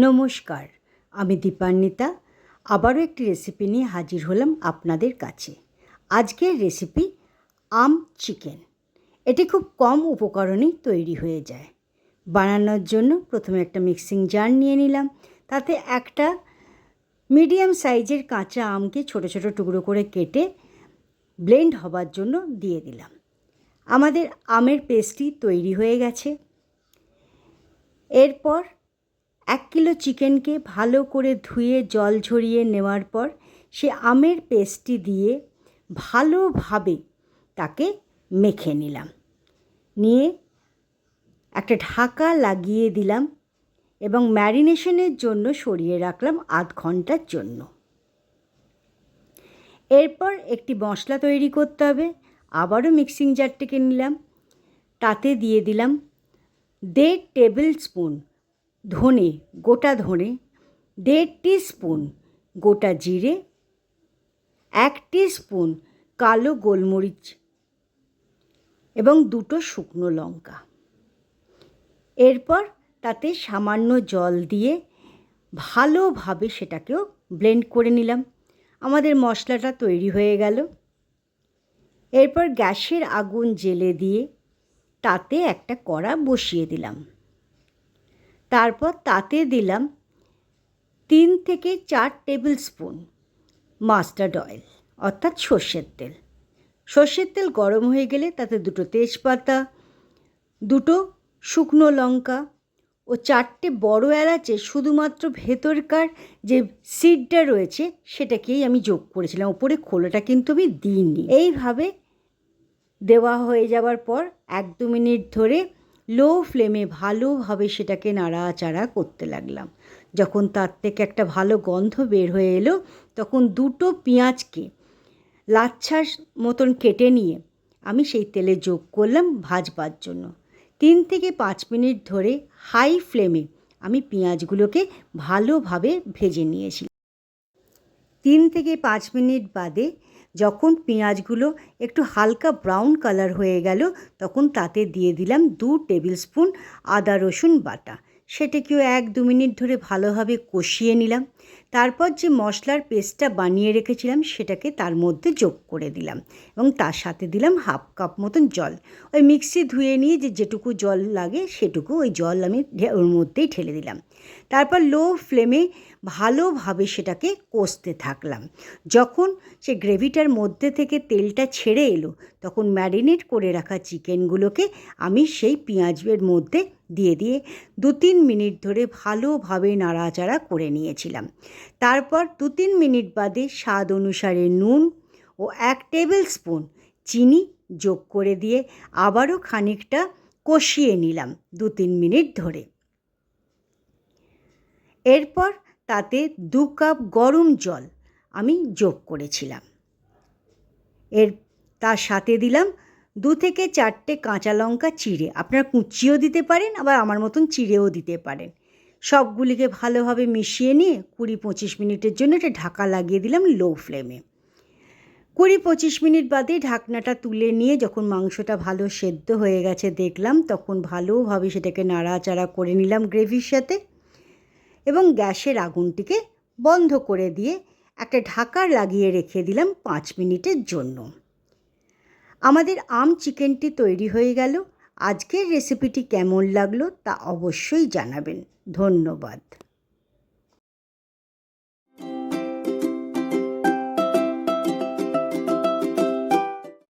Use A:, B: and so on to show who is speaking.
A: নমস্কার, আমি দীপান্বিতা আবারও একটি রেসিপি নিয়ে হাজির হলাম আপনাদের কাছে। আজকের রেসিপি আম চিকেন। এটি খুব কম উপকরণেই তৈরি হয়ে যায়। বানানোর জন্য প্রথমে একটা মিক্সিং জার নিয়ে নিলাম। তাতে একটা মিডিয়াম সাইজের কাঁচা আমকে ছোট ছোট টুকরো করে কেটে ব্লেন্ড হবার জন্য দিয়ে দিলাম। আমাদের আমের পেস্টটি তৈরি হয়ে গেছে। এরপর 1 কিলো চিকেনকে ভালো করে ধুয়ে জল ঝরিয়ে নেওয়ার পর সে আমের পেস্টটি দিয়ে ভালোভাবে তাকে মেখে নিলাম। নিয়ে একটা ঢাকা লাগিয়ে দিলাম এবং ম্যারিনেশনের জন্য সরিয়ে রাখলাম আধ ঘন্টার জন্য। এরপর একটি মশলা তৈরি করতে হবে। আবারও মিক্সিং জারটিকে নিলাম, তাতে দিয়ে দিলাম 1.5 টেবিল স্পুন ধনে, গোটা ধনে, 1.5 টিস্পুন গোটা জিরে, 1 টিস্পুন কালো গোলমরিচ এবং 2টো শুকনো লঙ্কা। এরপর তাতে সামান্য জল দিয়ে ভালোভাবে সেটাকেও ব্লেন্ড করে নিলাম। আমাদের মশলাটা তৈরি হয়ে গেল। এরপর গ্যাসের আগুন জ্বেলে দিয়ে তাতে একটা কড়া বসিয়ে দিলাম। তারপর তাতে দিলাম 3 থেকে 4 টেবিল স্পুন মাস্টার্ড অয়েল অর্থাৎ সর্ষের তেল। সর্ষের তেল গরম হয়ে গেলে তাতে 2টো তেজপাতা, 2টো শুকনো লঙ্কা ও 4টে বড় এলাচে শুধুমাত্র ভেতরকার যে সিডটা রয়েছে সেটাকেই আমি যোগ করেছিলাম, ওপরে খোলাটা কিন্তু আমি দিইনি। এইভাবে দেওয়া হয়ে যাওয়ার পর 1-2 মিনিট ধরে লো ফ্লেমে ভালোভাবে সেটাকে নাড়াচাড়া করতে লাগলাম। যখন তার থেকে একটা ভালো গন্ধ বের হয়ে এলো তখন 2টো পেঁয়াজকে লাচ্ছার মতন কেটে নিয়ে আমি সেই তেলে যোগ করলাম ভাজবার জন্য। 3 থেকে 5 মিনিট ধরে হাই ফ্লেমে আমি পেঁয়াজগুলোকে ভালোভাবে ভেজে নিয়েছিলাম। 3 থেকে 5 মিনিট বাদে যখন পেঁয়াজগুলো একটু হালকা ব্রাউন কালার হয়ে গেল তখন তাতে দিয়ে দিলাম 2 টেবিল স্পুন আদা রসুন বাটা। সেটাকেও 1-2 মিনিট ধরে ভালোভাবে কষিয়ে নিলাম। তারপর যে মশলার পেস্টটা বানিয়ে রেখেছিলাম সেটাকে তার মধ্যে যোগ করে দিলাম এবং তার সাথে দিলাম 1/2 কাপ মতন জল। ওই মিক্সি ধুয়ে নিয়ে যেটুকু জল লাগে সেটুকু ওই জল আমি ওর মধ্যেই ঢেলে দিলাম। তারপর লো ফ্লেমে ভালোভাবে সেটাকে কষতে থাকলাম। যখন সে গ্রেভিটার মধ্যে থেকে তেলটা ছেড়ে এলো তখন ম্যারিনেট করে রাখা চিকেনগুলোকে আমি সেই পেঁয়াজের মধ্যে দিয়ে 2-3 মিনিট ধরে ভালোভাবে নাড়াচাড়া করে নিয়েছিলাম। তারপর 2-3 মিনিট বাদে স্বাদ অনুসারে নুন ও 1 টেবিল স্পুন চিনি যোগ করে দিয়ে আবারও খানিকটা কষিয়ে নিলাম 2-3 মিনিট ধরে। এরপর তাতে 2 কাপ গরম জল আমি যোগ করেছিলাম। তার সাথে দিলাম 2 থেকে 4টে কাঁচা লঙ্কা চিড়ে। আপনারা কুচিও দিতে পারেন, আবার আমার মতন চিড়েও দিতে পারেন। সবগুলিকে ভালোভাবে মিশিয়ে নিয়ে 20-25 মিনিটের জন্য একটা ঢাকা লাগিয়ে দিলাম লো ফ্লেমে। 20-25 মিনিট বাদে ঢাকনাটা তুলে নিয়ে যখন মাংসটা ভালো সেদ্ধ হয়ে গেছে দেখলাম তখন ভালোভাবে সেটাকে নাড়াচাড়া করে নিলাম গ্রেভির সাথে এবং গ্যাসের আগুনটিকে বন্ধ করে দিয়ে একটা ঢাকা লাগিয়ে রেখে দিলাম 5 মিনিটের জন্য। আমাদের আম চিকেনটি তৈরি হয়ে গেল। আজকের রেসিপিটি কেমন লাগলো তা অবশ্যই জানাবেন। ধন্যবাদ।